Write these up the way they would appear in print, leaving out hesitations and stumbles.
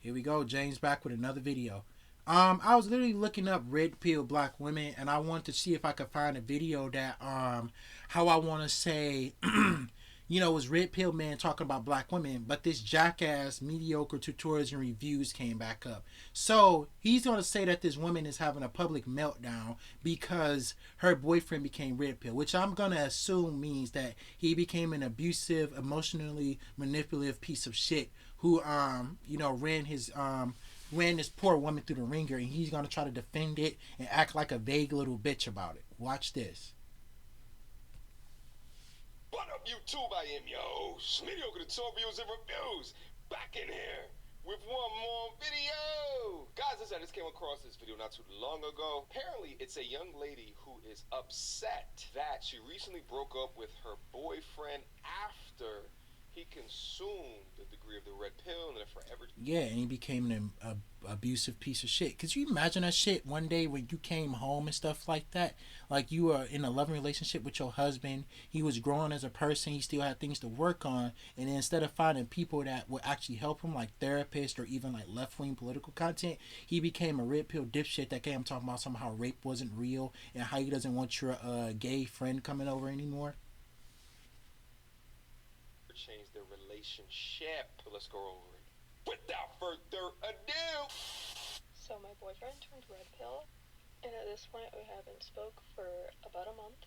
Here we go, James back with another video. I was literally looking up red pill black women, and I wanted to see if I could find a video that how I want to say, was red pill man talking about black women, but this jackass mediocre tutorials and reviews came back up. So he's gonna say that this woman is having a public meltdown because her boyfriend became red pill, which I'm gonna assume means that he became an abusive, emotionally manipulative piece of shit who ran this poor woman through the ringer, and he's gonna try to defend it and act like a vague little bitch about it. Watch this. What up, YouTube? I am yo, mediocre tutorials and reviews, back in here with one more video. Guys, listen, I just came across this video not too long ago. Apparently, it's a young lady who is upset that she recently broke up with her boyfriend after he consumed the degree of the red pill and then forever. Yeah, and he became an abusive piece of shit. Could you imagine that shit one day when you came home and stuff like that? Like you were in a loving relationship with your husband. He was growing as a person. He still had things to work on. And then instead of finding people that would actually help him, like therapists or even like left wing political content, he became a red pill dipshit that came talking about somehow rape wasn't real and how he doesn't want your gay friend coming over anymore. Change their relationship. So let's go over it. Without further ado. So my boyfriend turned red pill, and at this point we haven't spoke for about a month,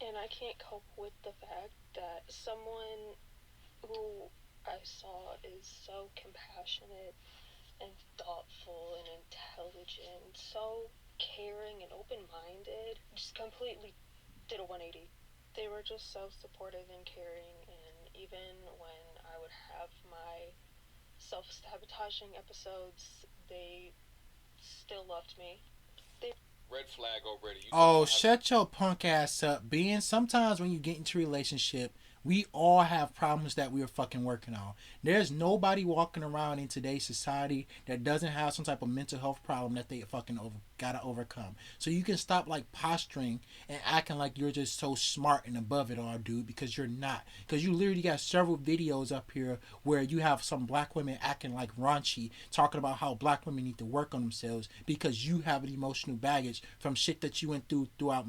and I can't cope with the fact that someone who I saw is so compassionate and thoughtful and intelligent, so caring and open-minded, just completely did a 180. They were just so supportive and caring, and even when I would have my self-sabotaging episodes, they still loved me. Red flag already. Oh, shut your punk ass up, being sometimes when you get into a relationship, we all have problems that we are fucking working on. There's nobody walking around in today's society that doesn't have some type of mental health problem that they fucking gotta overcome. So you can stop like posturing and acting like you're just so smart and above it all, dude, because you're not. Because you literally got several videos up here where you have some black women acting like raunchy, talking about how black women need to work on themselves because you have an emotional baggage from shit that you went through throughout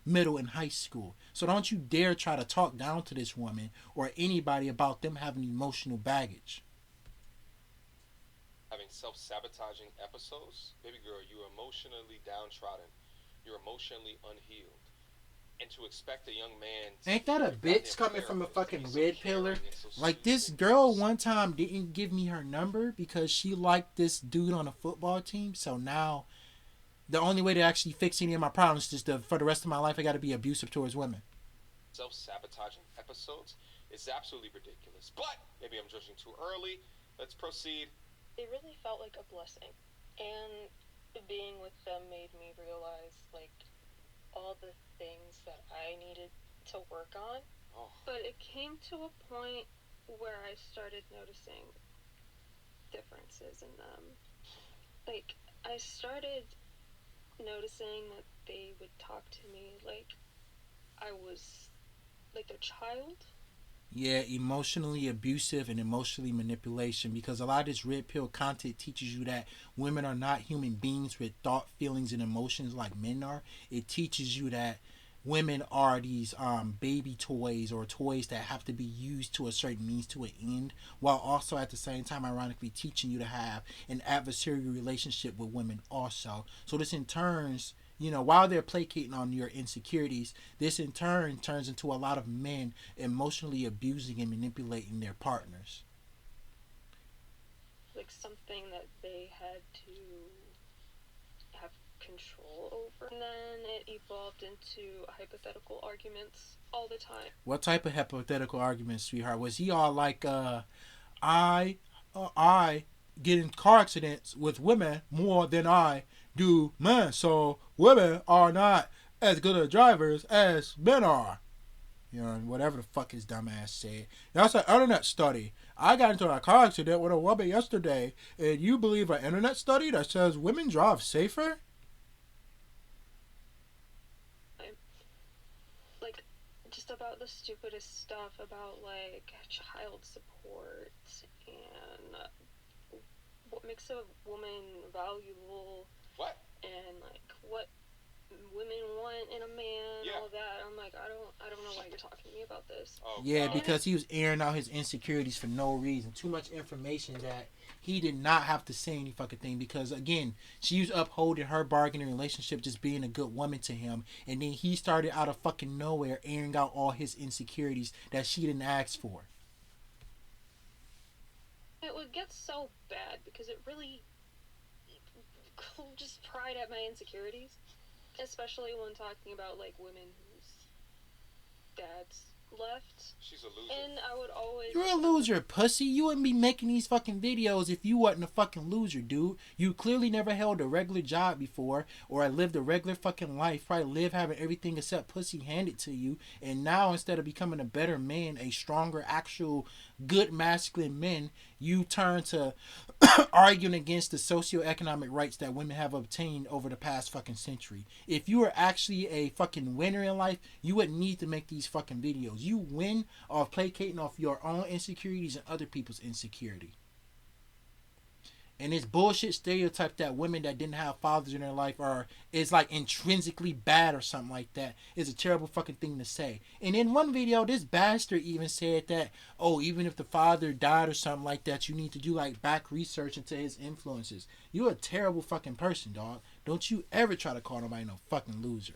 middle and high school. So don't you dare try to talk down to this woman or anybody about them having emotional baggage. Having self-sabotaging episodes, baby girl, you're emotionally downtrodden. You're emotionally unhealed. And to expect a young man to ain't that a bitch coming from a fucking red pillar? Like this girl one time didn't give me her number because she liked this dude on a football team. So now the only way to actually fix any of my problems is for the rest of my life I got to be abusive towards women. Self-sabotaging episodes is absolutely ridiculous. But maybe I'm judging too early. Let's proceed. It really felt like a blessing, and being with them made me realize like all the things that I needed to work on. But it came to a point where I started noticing differences in them. Like I started noticing that they would talk to me like I was like their child. Yeah, emotionally abusive and emotionally manipulation, because a lot of this red pill content teaches you that women are not human beings with thought, feelings, and emotions like men are. It teaches you that women are these baby toys or toys that have to be used to a certain means to an end, while also at the same time ironically teaching you to have an adversarial relationship with women also. So this in turns, while they're placating on your insecurities, this in turn turns into a lot of men emotionally abusing and manipulating their partners. Like something that they had to have control over. And then it evolved into hypothetical arguments all the time. What type of hypothetical arguments, sweetheart? Was he all like, I get in car accidents with women more than I do men, so women are not as good of drivers as men are. Whatever the fuck his dumb ass said. That's an internet study. I got into a car accident with a woman yesterday, and you believe an internet study that says women drive safer? Like, just about the stupidest stuff about, like, child support and makes a woman valuable. What? And like what women want in a man, Yeah. all that. I'm like, I don't know why you're talking to me about this. Oh, Yeah, God. because he was airing out his insecurities for no reason. Too much information that he did not have to say any fucking thing. Because again, she was upholding her bargaining relationship, just being a good woman to him, and then he started out of fucking nowhere airing out all his insecurities that she didn't ask for. It would get so bad because it really just pried at my insecurities, especially when talking about like women whose dads left. She's a loser. And I would always. You're a loser, pussy. You wouldn't be making these fucking videos if you wasn't a fucking loser, dude. You clearly never held a regular job before or lived a regular fucking life. Probably live having everything except pussy handed to you. And now instead of becoming a better man, a stronger, actual, good masculine man, you turn to arguing against the socioeconomic rights that women have obtained over the past fucking century. If you were actually a fucking winner in life, you wouldn't need to make these fucking videos. You win off placating off your own insecurities and other people's insecurity. And it's bullshit stereotype that women that didn't have fathers in their life is like intrinsically bad or something like that. It's a terrible fucking thing to say. And in one video, this bastard even said that, oh, even if the father died or something like that, you need to do like back research into his influences. You're a terrible fucking person, dog. Don't you ever try to call nobody no fucking loser.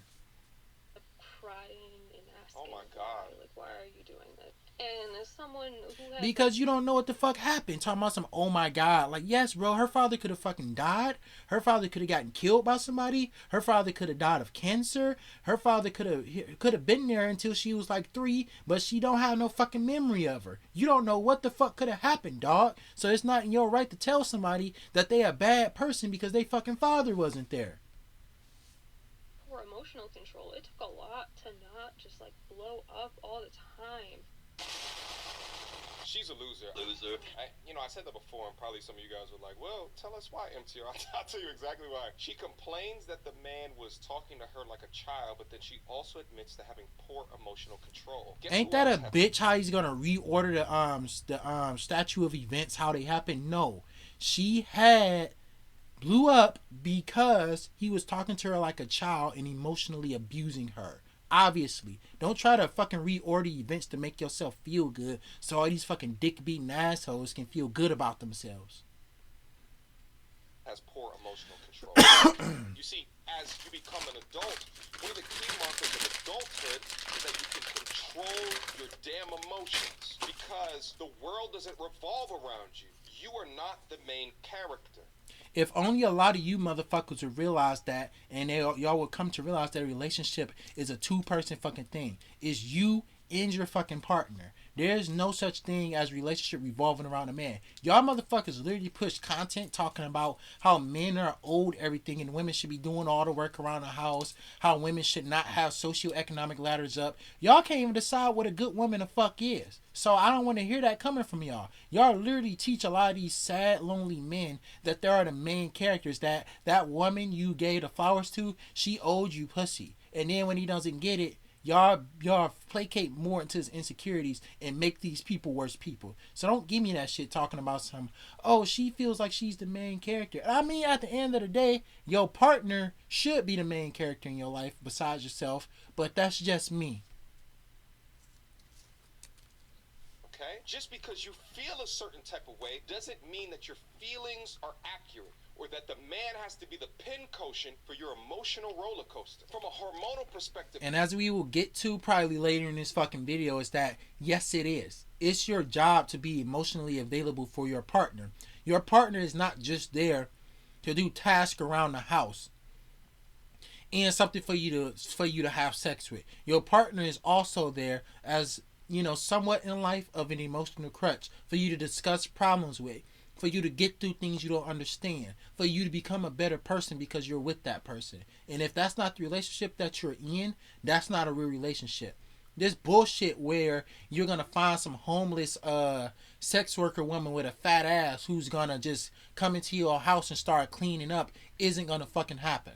Crying and asking, Oh my God. why are you doing this? And as someone who has Because you don't know what the fuck happened. Talking about some, oh my God. Like, yes, bro, her father could have fucking died. Her father could have gotten killed by somebody. Her father could have died of cancer. Her father could have been there until she was like 3, but she don't have no fucking memory of her. You don't know what the fuck could have happened, dog. So it's not in your right to tell somebody that they a bad person because they fucking father wasn't there. poor emotional control. It took a lot to not just like blow up all the time. She's a loser. I said that before, and probably some of you guys were like, well, tell us why, MTR. I'll tell you exactly why. She complains that the man was talking to her like a child, but then she also admits to having poor emotional control. Guess Ain't who that a else has- bitch how he's gonna reorder the statue of events how they happen? No. She had blew up because he was talking to her like a child and emotionally abusing her. Obviously. Don't try to fucking reorder events to make yourself feel good so all these fucking dick beating assholes can feel good about themselves. Has poor emotional control. You see, as you become an adult, one of the key markers of adulthood is that you can control your damn emotions because the world doesn't revolve around you. You are not the main character. If only a lot of you motherfuckers would realize that, and y'all would come to realize that a relationship is a 2-person fucking thing. It's you and your fucking partner. There's no such thing as a relationship revolving around a man. Y'all motherfuckers literally push content talking about how men are owed everything and women should be doing all the work around the house, how women should not have socioeconomic ladders up. Y'all can't even decide what a good woman the fuck is. So I don't want to hear that coming from y'all. Y'all literally teach a lot of these sad, lonely men that they are the main characters, that woman you gave the flowers to, she owed you pussy. And then when he doesn't get it, y'all placate more into his insecurities and make these people worse people. So don't give me that shit talking about some, oh, she feels like she's the main character. I mean, at the end of the day, your partner should be the main character in your life besides yourself, but that's just me. Okay? Just because you feel a certain type of way doesn't mean that your feelings are accurate or that the man has to be the pin cushion for your emotional roller coaster. From a hormonal perspective. And as we will get to probably later in this fucking video, is that yes, it is. It's your job to be emotionally available for your partner. Your partner is not just there to do tasks around the house and something for you to have sex with. Your partner is also there as, you know, somewhat in life of an emotional crutch for you to discuss problems with, for you to get through things you don't understand, for you to become a better person because you're with that person. And if that's not the relationship that you're in, that's not a real relationship. This bullshit where you're gonna find some homeless sex worker woman with a fat ass who's gonna just come into your house and start cleaning up isn't gonna fucking happen.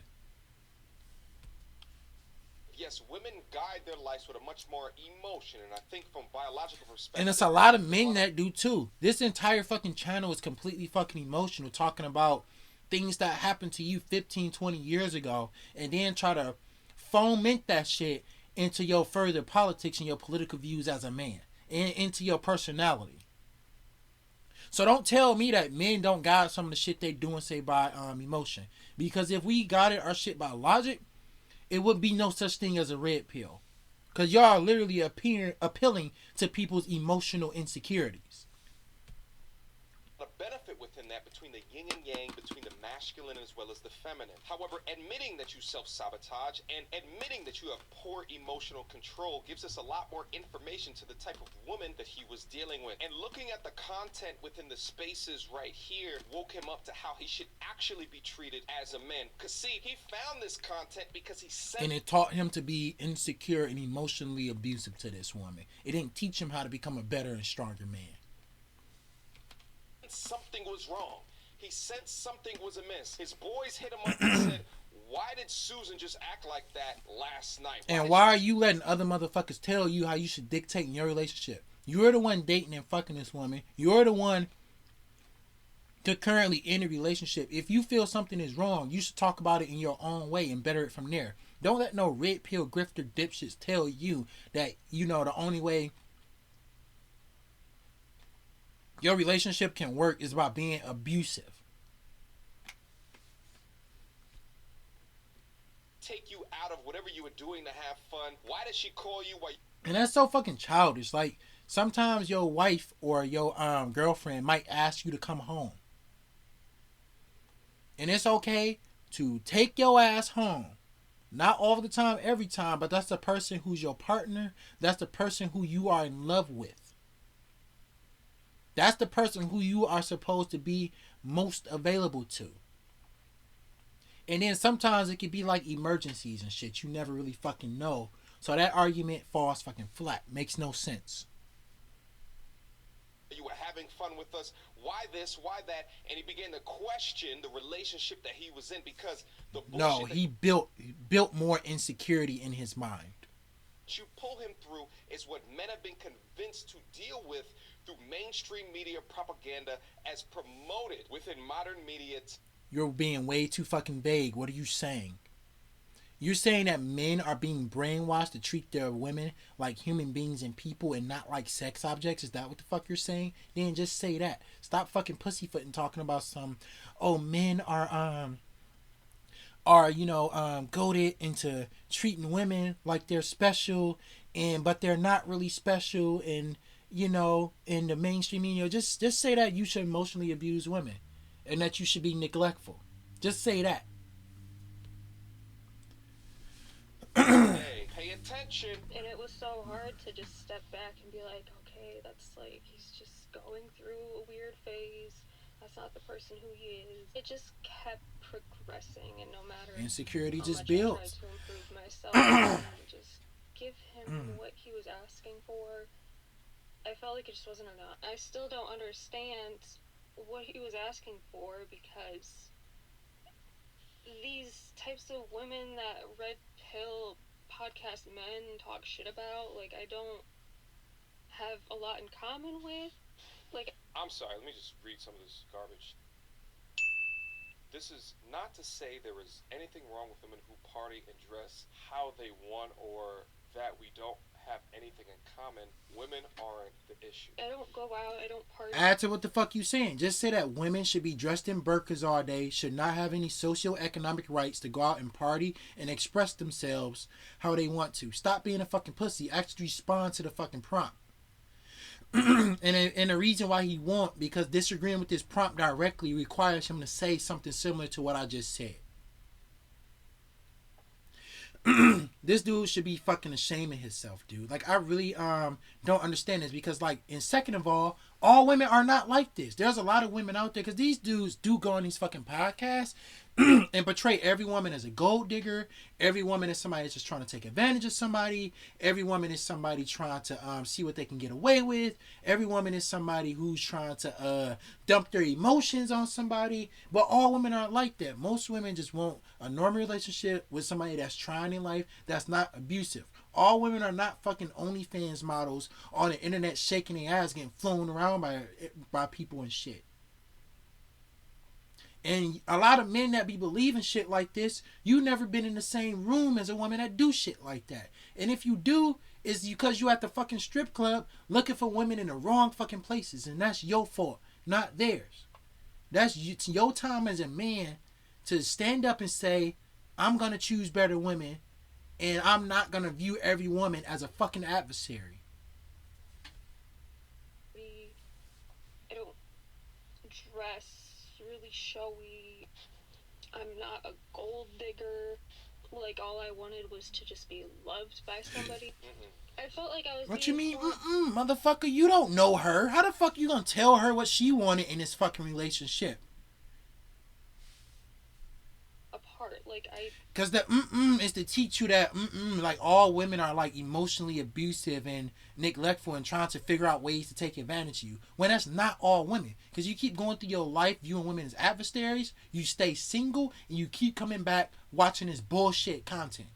Yes, women guide their lives with a much more emotion, and I think from biological perspective, And it's a lot of men that do too. This entire fucking channel is completely fucking emotional, talking about things that happened to you 15, 20 years ago, and then try to foment that shit into your further politics and your political views as a man, and into your personality. So don't tell me that men don't guide some of the shit they do and say by emotion. Because if we guided our shit by logic, it would be no such thing as a red pill. Because y'all are literally appealing to people's emotional insecurities. a benefit within that between the yin and yang, between the masculine as well as the feminine. However, admitting that you self-sabotage and admitting that you have poor emotional control gives us a lot more information to the type of woman that he was dealing with. And looking at the content within the spaces right here woke him up to how he should actually be treated as a man. Because see, he found this content because he said... And it taught him to be insecure and emotionally abusive to this woman. It didn't teach him how to become a better and stronger man. Something was wrong. He sensed something was amiss. His boys hit him up and said, why did Susan just act like that last night? And why are you letting other motherfuckers tell you how you should dictate in your relationship? You're the one dating and fucking this woman. You're the one to currently in a relationship. If you feel something is wrong, you should talk about it in your own way and better it from there. Don't let no red pill grifter dipshits tell you that, you know, the only way your relationship can work is by being abusive. Take you out of whatever you were doing to have fun. Why did she call you? And that's so fucking childish. Like, sometimes your wife or your girlfriend might ask you to come home. And it's okay to take your ass home. Not all the time, every time, but that's the person who's your partner. That's the person who you are in love with. That's the person who you are supposed to be most available to. And then sometimes it could be like emergencies and shit. You never really fucking know. So that argument falls fucking flat. Makes no sense. You were having fun with us. Why this? Why that? And he began to question the relationship that he was in because the bullshit... No, he built more insecurity in his mind. You pull him through is what men have been convinced to deal with through mainstream media propaganda as promoted within modern media. You're being way too fucking vague. What are you saying? You're saying that men are being brainwashed to treat their women like human beings and people and not like sex objects? Is that what the fuck you're saying? Then just say that. Stop fucking pussyfooting talking about some, oh, men are goaded into treating women like they're special but they're not really special, and you know, in the mainstream media. Just say that you should emotionally abuse women and that you should be neglectful. Just say that. Hey, pay attention. And it was so hard to just step back and be like, okay, that's like, he's just going through a weird phase. That's not the person who he is. It just kept progressing, and no matter insecurity how just much builds. I tried to improve myself and just give him what he was asking for, I felt like it just wasn't enough. I still don't understand what he was asking for, because these types of women that red pill podcast men talk shit about, like, I don't have a lot in common with. Like, I'm sorry, let me just read some of this garbage. This is not to say there is anything wrong with women who party and dress how they want, or that we don't have anything in common. Women aren't the issue. I don't go out, I don't party. Add to what the fuck you saying. Just say that women should be dressed in burqas all day, should not have any socioeconomic rights to go out and party and express themselves how they want to. Stop being a fucking pussy. Actually respond to the fucking prompt. and the reason why he won't, because disagreeing with this prompt directly requires him to say something similar to what I just said. This dude should be fucking ashamed of himself, dude. Like, I really don't understand this, because, like, and second of all, All women are not like this. There's a lot of women out there because these dudes do go on these fucking podcasts and portray every woman as a gold digger. Every woman is somebody that's just trying to take advantage of somebody. Every woman is somebody trying to see what they can get away with. Every woman is somebody who's trying to dump their emotions on somebody. But all women aren't like that. Most women just want a normal relationship with somebody that's trying in life, that's not abusive. All women are not fucking OnlyFans models on the internet shaking their ass, getting flown around by people and shit. And a lot of men that be believing shit like this, you never been in the same room as a woman that do shit like that. And if you do, it's because you at the fucking strip club looking for women in the wrong fucking places, and that's your fault, not theirs. That's your time as a man to stand up and say, I'm gonna choose better women, and I'm not gonna view every woman as a fucking adversary. I don't dress really showy. I'm not a gold digger. Like, all I wanted was to just be loved by somebody. I felt like I was. What you mean? Motherfucker, you don't know her. How the fuck you gonna tell her what she wanted in this fucking relationship? Apart, like Cause the is to teach you that like all women are like emotionally abusive and neglectful and trying to figure out ways to take advantage of you. When that's not all women. Cause you keep going through your life viewing women as adversaries, you stay single, and you keep coming back watching this bullshit content.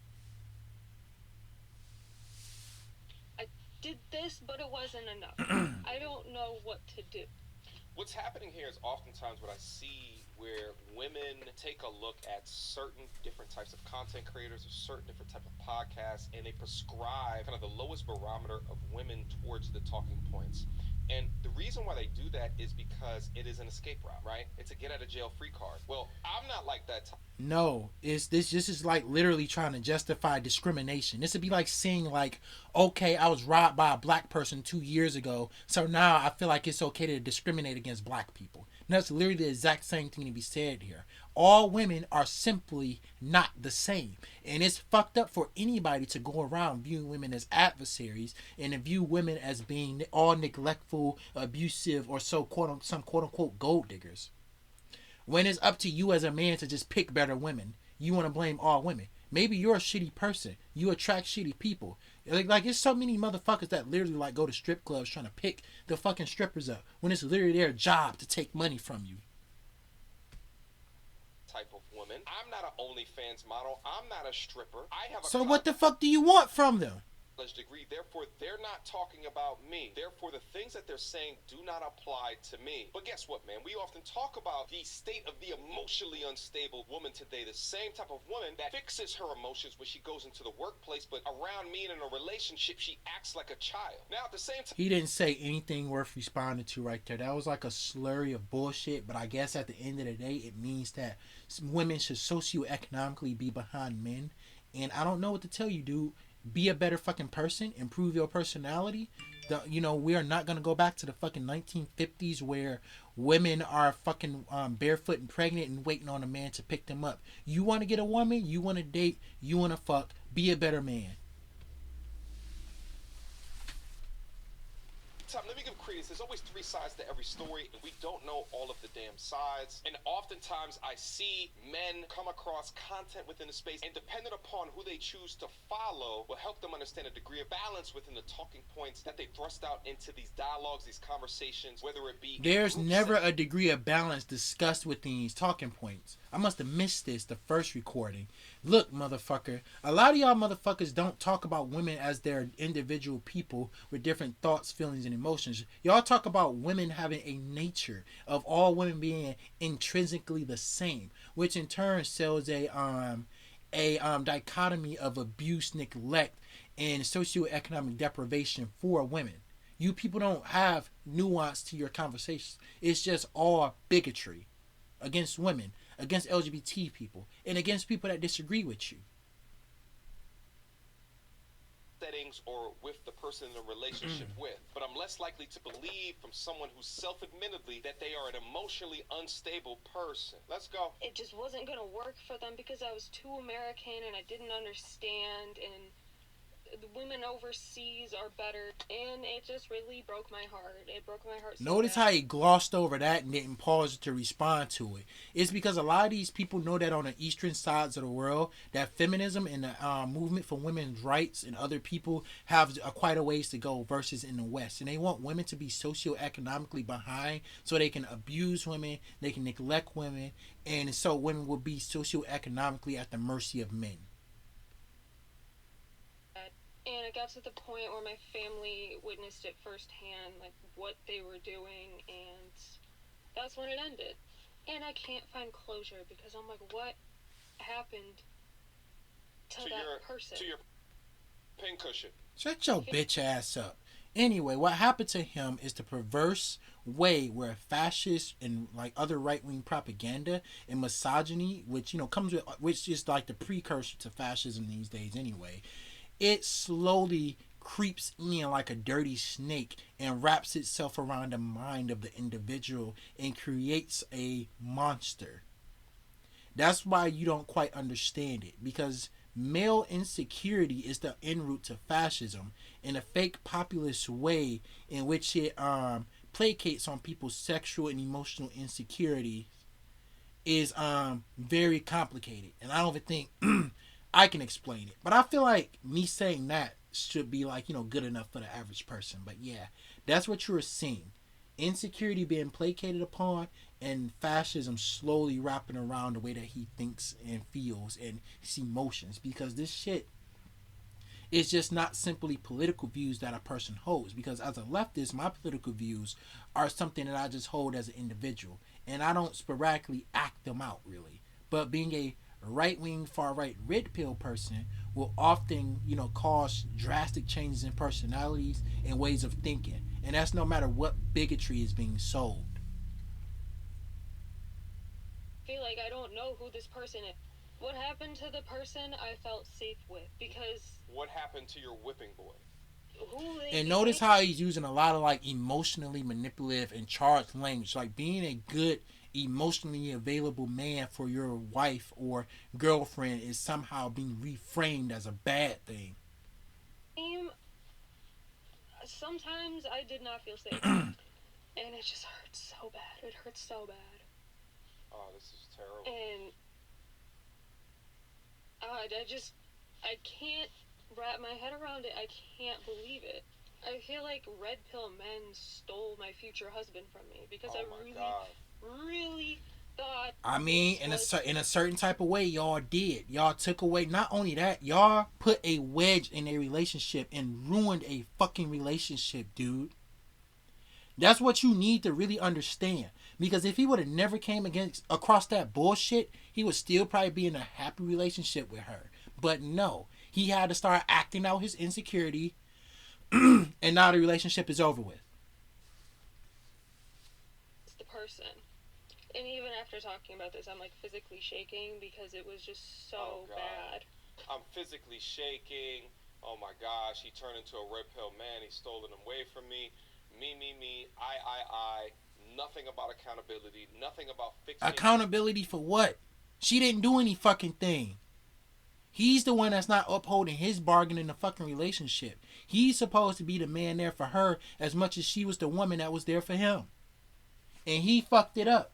I did this, but it wasn't enough. I don't know what to do. What's happening here is oftentimes what I see where women take a look at certain different types of content creators or certain different type of podcasts, and they prescribe kind of the lowest barometer of women towards the talking points. And the reason why they do that is because it is an escape route, right? It's a get out of jail free card. Well, I'm not like that. No, it's this. This is like literally trying to justify discrimination. This would be like saying like, okay, I was robbed by a black person 2 years ago, so now I feel like it's okay to discriminate against black people. And that's literally the exact same thing to be said here. All women are simply not the same, and it's fucked up for anybody to go around viewing women as adversaries and to view women as being all neglectful, abusive, or some quote unquote gold diggers. When it's up to you as a man to just pick better women, you want to blame all women. Maybe you're a shitty person. You attract shitty people. Like there's so many motherfuckers that literally like go to strip clubs trying to pick the fucking strippers up when it's literally their job to take money from you. Type of woman. I'm not an OnlyFans model. I'm not a stripper. I have a So what the fuck do you want from them? degree, therefore they're not talking about me. Therefore the things that they're saying do not apply to me. But guess what, man? We often talk about the state of the emotionally unstable woman today, the same type of woman that fixes her emotions when she goes into the workplace, but around me and in a relationship she acts like a child. Now at the same time, he didn't say anything worth responding to right there. That was like a slurry of bullshit, but I guess at the end of the day it means that women should socioeconomically be behind men. And I don't know what to tell you, dude. Be a better fucking person. Improve your personality. We are not going to go back to the fucking 1950s where women are fucking barefoot and pregnant and waiting on a man to pick them up. You want to get a woman, you want to date, you want to fuck, be a better man. let me give credence. There's always three sides to every story, and we don't know all of the damn sides. And oftentimes I see men come across content within the space, and depending upon who they choose to follow will help them understand a degree of balance within the talking points that they thrust out into these dialogues, these conversations, whether it be... There's never a degree of balance discussed within these talking points. I must have missed this the first recording. Look, motherfucker, a lot of y'all motherfuckers don't talk about women as their individual people with different thoughts, feelings, and emotions. Y'all talk about women having a nature of all women being intrinsically the same, which in turn sells a dichotomy of abuse, neglect, and socioeconomic deprivation for women. You people don't have nuance to your conversations. It's just all bigotry against women, against LGBT people, and against people that disagree with you. Settings or with the person in a relationship with, but I'm less likely to believe from someone who's self-admittedly that they are an emotionally unstable person. Let's go. It just wasn't gonna work for them because I was too American and I didn't understand, and the women overseas are better, and it just really broke my heart. It broke my heart so Notice how bad. he glossed over that and didn't pause to respond to it. It's because a lot of these people know that on the eastern sides of the world, that feminism and the movement for women's rights and other people have quite a ways to go versus in the West. And they want women to be socioeconomically behind so they can abuse women, they can neglect women, and so women will be socioeconomically at the mercy of men. And it got to the point where my family witnessed it firsthand, like what they were doing, and that's when it ended. And I can't find closure because I'm like, what happened to that person? To your pincushion. Shut your bitch ass up. Anyway, what happened to him is the perverse way where fascist and like other right wing propaganda and misogyny, which comes with, which is like the precursor to fascism these days anyway, it slowly creeps in like a dirty snake and wraps itself around the mind of the individual and creates a monster. That's why you don't quite understand it, because male insecurity is the en route to fascism in a fake populist way in which it placates on people's sexual and emotional insecurity is very complicated, and I don't even think I can explain it. But I feel like me saying that should be like good enough for the average person. But yeah, that's what you're seeing: insecurity being placated upon, and fascism slowly wrapping around the way that he thinks and feels and his emotions. Because this shit is just not simply political views that a person holds. Because as a leftist, my political views are something that I just hold as an individual, and I don't sporadically act them out really. But being a right wing, far right, red pill person will often, cause drastic changes in personalities and ways of thinking. And that's no matter what bigotry is being sold. I feel like I don't know who this person is. What happened to the person I felt safe with? Because What happened to your whipping boy? who they And became. notice how he's using a lot of like emotionally manipulative and charged language, like being a good emotionally available man for your wife or girlfriend is somehow being reframed as a bad thing. Sometimes I did not feel safe. And it just hurts so bad. It hurts so bad. Oh, this is terrible. And I can't wrap my head around it. I can't believe it. I feel like red pill men stole my future husband from me because oh I my really, God. really thought. I mean, in a certain type of way, y'all did. Y'all took away. Not only that, y'all put a wedge in a relationship and ruined a fucking relationship, dude. That's what you need to really understand. Because if he would have never came against across that bullshit, he would still probably be in a happy relationship with her. But no, he had to start acting out his insecurity, and now the relationship is over with. The person. And even after talking about this, I'm like physically shaking because it was just so bad. I'm physically shaking. Oh my gosh, he turned into a red pill man. He stole it away from me. Me. I. Nothing about accountability. Nothing about fixing. Accountability for what? She didn't do any fucking thing. He's the one that's not upholding his bargain in the fucking relationship. He's supposed to be the man there for her as much as she was the woman that was there for him. And he fucked it up.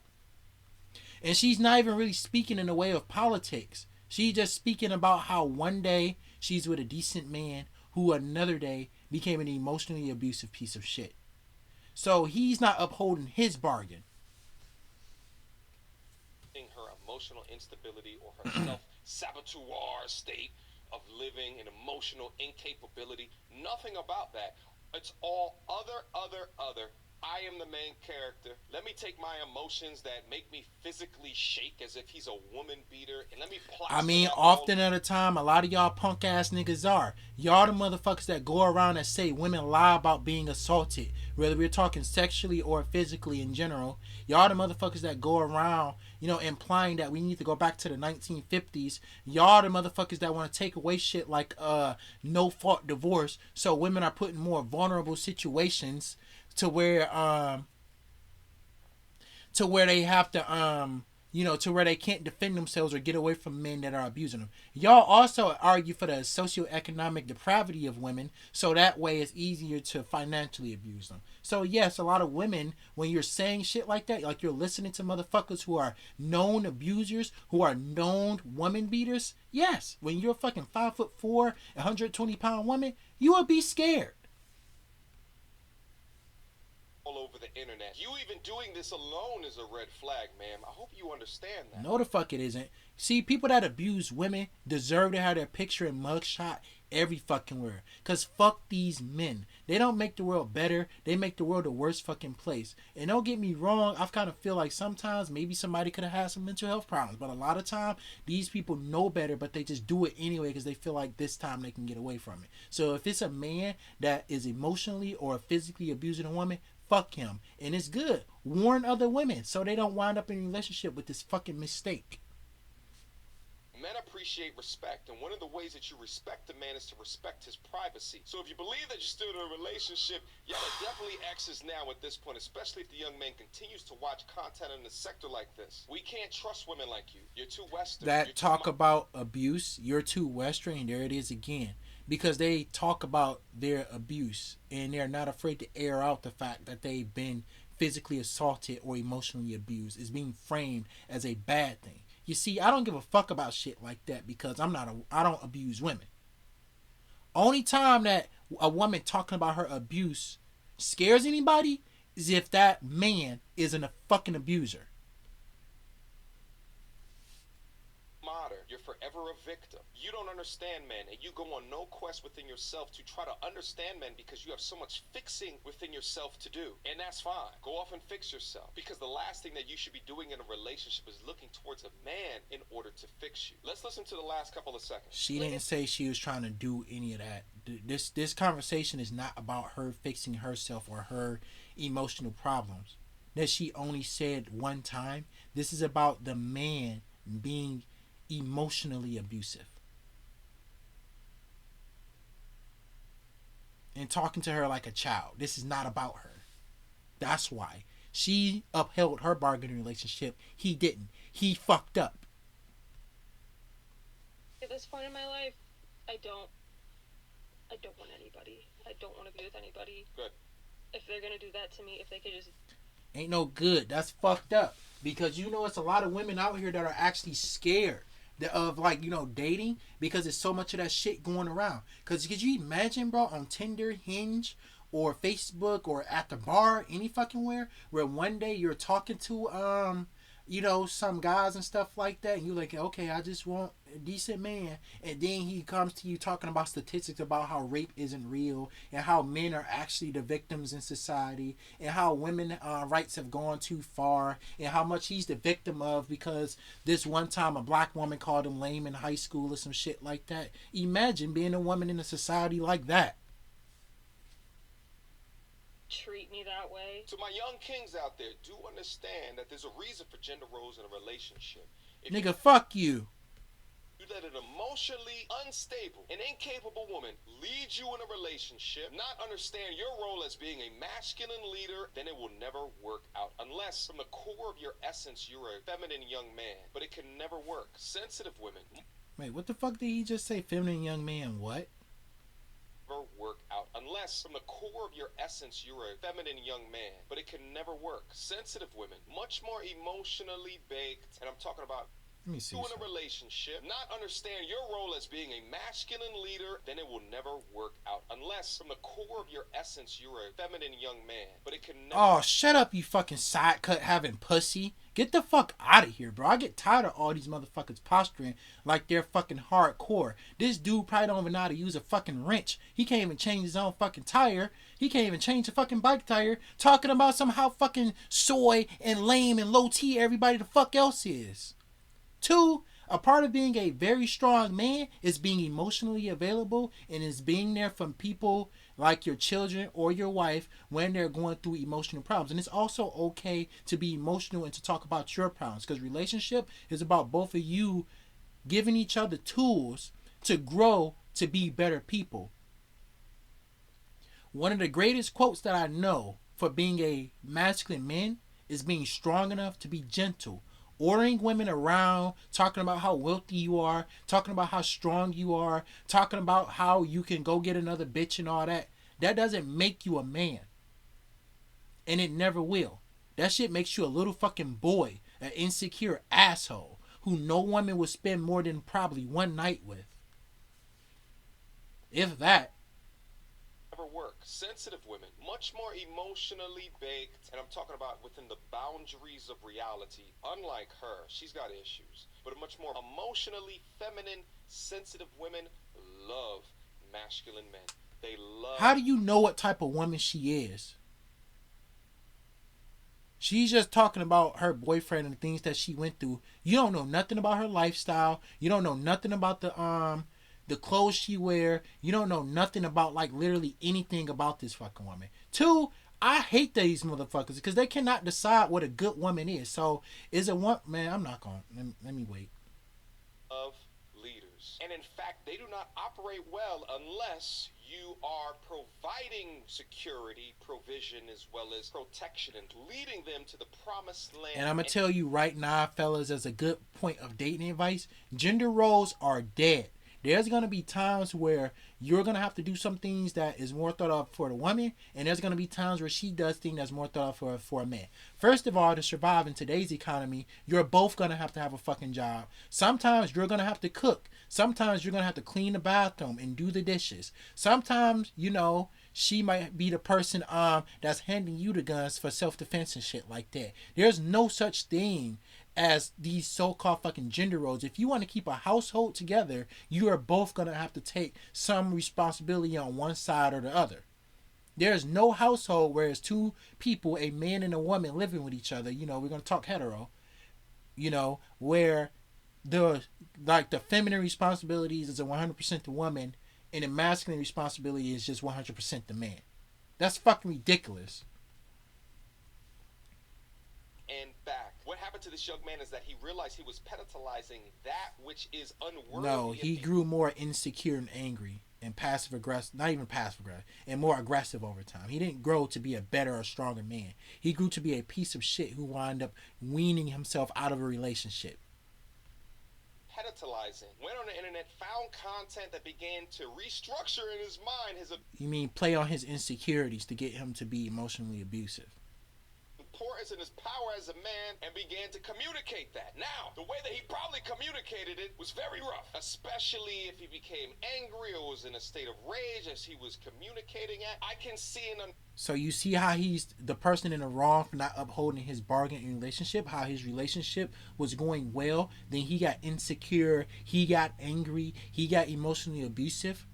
And she's not even really speaking in the way of politics. She's just speaking about how one day she's with a decent man who another day became an emotionally abusive piece of shit. So he's not upholding his bargain. Her emotional instability or her self-saboteur state of living and emotional incapability. Nothing about that. It's all other. I am the main character. Let me take my emotions that make me physically shake as if he's a woman beater, and let me I mean, often at a time, a lot of y'all punk ass niggas are. Y'all the motherfuckers that go around and say women lie about being assaulted, whether we're talking sexually or physically in general. Y'all the motherfuckers that go around, implying that we need to go back to the 1950s. Y'all the motherfuckers that want to take away shit like no fault divorce, so women are put in more vulnerable situations to where they have to to where they can't defend themselves or get away from men that are abusing them. Y'all also argue for the socioeconomic depravity of women, so that way it's easier to financially abuse them. So yes, a lot of women, when you're saying shit like that, like you're listening to motherfuckers who are known abusers, who are known woman beaters, yes, when you're a fucking 5'4", 120-pound woman, you would be scared. All over the internet. You even doing this alone is a red flag, ma'am. I hope you understand that. No, the fuck it isn't. See, people that abuse women deserve to have their picture and mugshot every fucking where. Cause fuck these men. They don't make the world better. They make the world a worse fucking place. And don't get me wrong, I kind of feel like sometimes maybe somebody could have had some mental health problems. But a lot of time, these people know better, but they just do it anyway because they feel like this time they can get away from it. So if it's a man that is emotionally or physically abusing a woman, fuck him. And it's good. Warn other women so they don't wind up in a relationship with this fucking mistake. Men appreciate respect, and one of the ways that you respect a man is to respect his privacy. So if you believe that you're still in a relationship, y'all are definitely exes now at this point, especially if the young man continues to watch content in the sector like this. We can't trust women like you. You're too Western. That talk about abuse, you're too Western, and there it is again. Because they talk about their abuse and they're not afraid to air out the fact that they've been physically assaulted or emotionally abused. It's being framed as a bad thing. You see, I don't give a fuck about shit like that because I don't abuse women. Only time that a woman talking about her abuse scares anybody is if that man isn't a fucking abuser. You're forever a victim. You don't understand men, and you go on no quest within yourself to try to understand men because you have so much fixing within yourself to do. And that's fine. Go off and fix yourself. Because the last thing that you should be doing in a relationship is looking towards a man in order to fix you. Let's listen to the last couple of seconds. She didn't say she was trying to do any of that. This conversation is not about her fixing herself or her emotional problems that she only said one time. This is about the man being emotionally abusive and talking to her like a child. This is not about her. That's why she upheld her bargaining relationship. He didn't. He fucked up. At this point in my life, I don't want anybody. I don't want to be with anybody. Good. If they're gonna do that to me, if they could just... Ain't no good. That's fucked up. Because it's a lot of women out here that are actually scared of dating because there's so much of that shit going around. Because could you imagine, bro, on Tinder, Hinge, or Facebook, or at the bar, any fucking where one day you're talking to some guys and stuff like that, and you're like, okay, I just want a decent man, and then he comes to you talking about statistics about how rape isn't real, and how men are actually the victims in society, and how women rights have gone too far, and how much he's the victim of because this one time a black woman called him lame in high school or some shit like that. Imagine being a woman in a society like that. Treat me that way. To my young kings out there, do understand that there's a reason for gender roles in a relationship. Nigga, fuck you. You let an emotionally unstable and incapable woman lead you in a relationship, not understand your role as being a masculine leader, then it will never work out. Unless from the core of your essence you're a feminine young man. But it can never work. Sensitive women. Wait, what the fuck did he just say? Feminine young man, what? Never work out unless from the core of your essence you're a feminine young man, but it can never work. Sensitive women, much more emotionally baked, and I'm talking about Let me see. you in a relationship, not understand your role as being a masculine leader, then it will never work out. Unless from the core of your essence you're a feminine young man, but it can never. Oh, shut up, you fucking side cut having pussy. Get the fuck out of here, bro. I get tired of all these motherfuckers posturing like they're fucking hardcore. This dude probably don't even know how to use a fucking wrench. He can't even change his own fucking tire. He can't even change a fucking bike tire. Talking about somehow fucking soy and lame and low T everybody the fuck else is. 2, a part of being a very strong man is being emotionally available and is being there from people like your children or your wife when they're going through emotional problems. And it's also okay to be emotional and to talk about your problems, because relationship is about both of you giving each other tools to grow to be better people. One of the greatest quotes that I know for being a masculine man is being strong enough to be gentle, Ordering women around, talking about how wealthy you are, talking about how strong you are, talking about how you can go get another bitch and all that, that doesn't make you a man. And it never will. That shit makes you a little fucking boy, an insecure asshole who no woman would spend more than probably one night with. If that. Never work. Sensitive women, much more emotionally baked, and I'm talking about within the boundaries of reality. Unlike her, she's got issues, but much more emotionally feminine, sensitive women love masculine men. They love. How do you know what type of woman she is? She's just talking about her boyfriend and the things that she went through. You don't know nothing about her lifestyle. You don't know nothing about the clothes she wear. You don't know nothing about like literally anything about this fucking woman. Two, I hate these motherfuckers because they cannot decide what a good woman is. So is it one man? I'm not going. Let me wait. Of leaders, and in fact, they do not operate well unless you are providing security, provision, as well as protection, and leading them to the promised land. And I'm gonna tell you right now, fellas, as a good point of dating advice, gender roles are dead. There's gonna be times where you're gonna have to do some things that is more thought of for the woman, and there's gonna be times where she does things that's more thought of for a man. First of all, to survive in today's economy, you're both gonna have to have a fucking job. Sometimes you're gonna have to cook. Sometimes you're gonna have to clean the bathroom and do the dishes. Sometimes, you know, she might be the person that's handing you the guns for self-defense and shit like that. There's no such thing as these so-called fucking gender roles. If you want to keep a household together, you are both going to have to take some responsibility on one side or the other. There's no household where it's two people, a man and a woman, living with each other. You know, we're going to talk hetero. You know, where the feminine responsibilities is a 100% the woman and the masculine responsibility is just 100% the man. That's fucking ridiculous. And back. What happened to this young man is that he realized he was pedestalizing that which is unworthy. No, he grew more insecure and angry and passive aggressive, not even passive aggressive, and more aggressive over time. He didn't grow to be a better or stronger man. He grew to be a piece of shit who wound up weaning himself out of a relationship. Pedestalizing. Went on the internet, found content that began to restructure in his mind his. You mean play on his insecurities to get him to be emotionally abusive? Importance and his power as a man, and began to communicate that. Now, the way that he probably communicated it was very rough, especially if he became angry or was in a state of rage as he was communicating it. I can see So you see how he's the person in the wrong for not upholding his bargain in relationship, how his relationship was going well, then he got insecure, he got angry, he got emotionally abusive.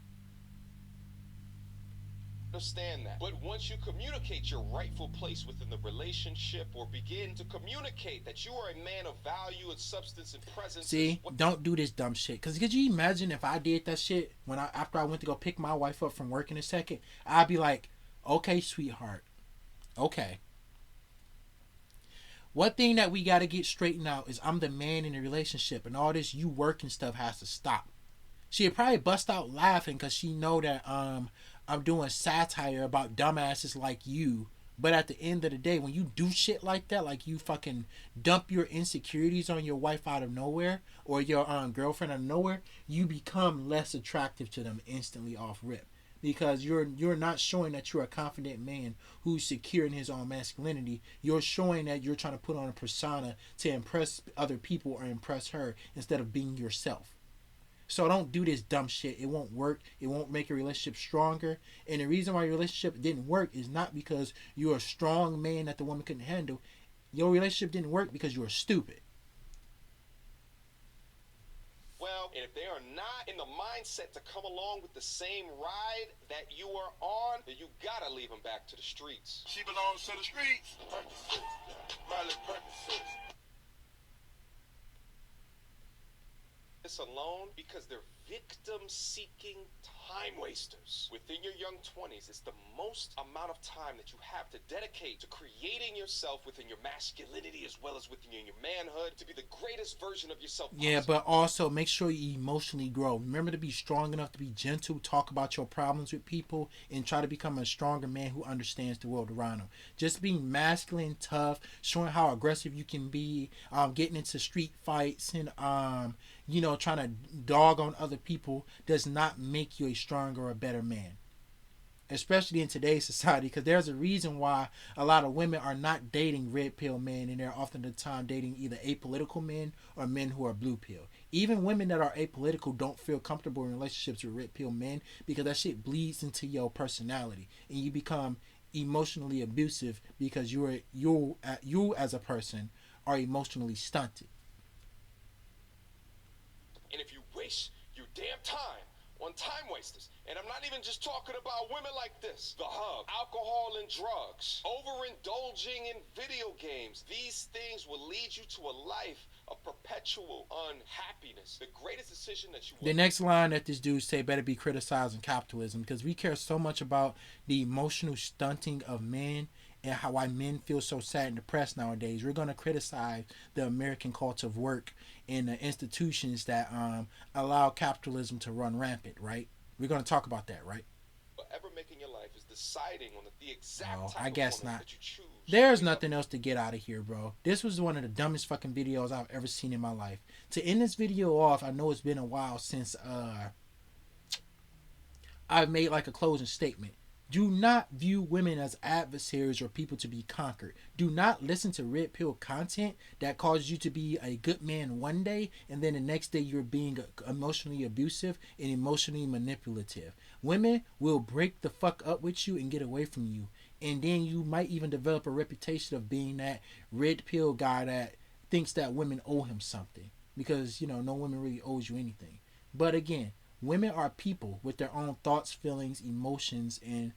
Understand that. But once you communicate your rightful place within the relationship, or begin to communicate that you are a man of value and substance and presence. See, don't do this dumb shit. Cause could you imagine if I did that shit after I went to go pick my wife up from work in a second? I'd be like, okay, sweetheart. Okay. One thing that we gotta get straightened out is I'm the man in the relationship, and all this you working stuff has to stop. She'd probably bust out laughing because she know that I'm doing satire about dumbasses like you. But at the end of the day, when you do shit like that, like you fucking dump your insecurities on your wife out of nowhere, or your girlfriend out of nowhere, you become less attractive to them instantly off rip. Because you're not showing that you're a confident man who's secure in his own masculinity. You're showing that you're trying to put on a persona to impress other people or impress her instead of being yourself. So don't do this dumb shit. It won't work. It won't make your relationship stronger. And the reason why your relationship didn't work is not because you're a strong man that the woman couldn't handle. Your relationship didn't work because you were stupid. Well, and if they are not in the mindset to come along with the same ride that you are on, then you gotta leave them back to the streets. She belongs to the streets. Miley Perkins. This alone because they're victim-seeking time wasters. Within your young 20s, it's the most amount of time that you have to dedicate to creating yourself within your masculinity as well as within your manhood to be the greatest version of yourself possible. Yeah, but also make sure you emotionally grow. Remember to be strong enough to be gentle, talk about your problems with people, and try to become a stronger man who understands the world around him. Just being masculine, tough, showing how aggressive you can be, getting into street fights and trying to dog on other people does not make you a stronger or better man, especially in today's society, because there's a reason why a lot of women are not dating red pill men, and they're often the time dating either apolitical men or men who are blue pill. Even women that are apolitical don't feel comfortable in relationships with red pill men because that shit bleeds into your personality and you become emotionally abusive because you as a person are emotionally stunted. And if you waste your damn time on time wasters, and I'm not even just talking about women like this, the hub, alcohol and drugs, overindulging in video games, these things will lead you to a life of perpetual unhappiness. The greatest decision that you will. The next line that this dude say better be criticizing capitalism, because we care so much about the emotional stunting of men and how why men feel so sad and depressed nowadays. We're going to criticize the American culture of work and the institutions that allow capitalism to run rampant, right? We're going to talk about that, right? Ever make in your life is deciding on the exact Oh, type I guess of woman not. that you choose. There's nothing else to get out of here, bro. This was one of the dumbest fucking videos I've ever seen in my life. To end this video off, I know it's been a while since I've made like a closing statement. Do not view women as adversaries or people to be conquered. Do not listen to red pill content that causes you to be a good man one day and then the next day you're being emotionally abusive and emotionally manipulative. Women will break the fuck up with you and get away from you. And then you might even develop a reputation of being that red pill guy that thinks that women owe him something. Because, no woman really owes you anything. But again, women are people with their own thoughts, feelings, emotions, and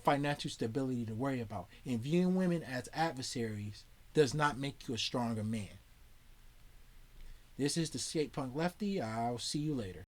financial stability to worry about. And viewing women as adversaries does not make you a stronger man. This is the Skate Punk Lefty. I'll see you later.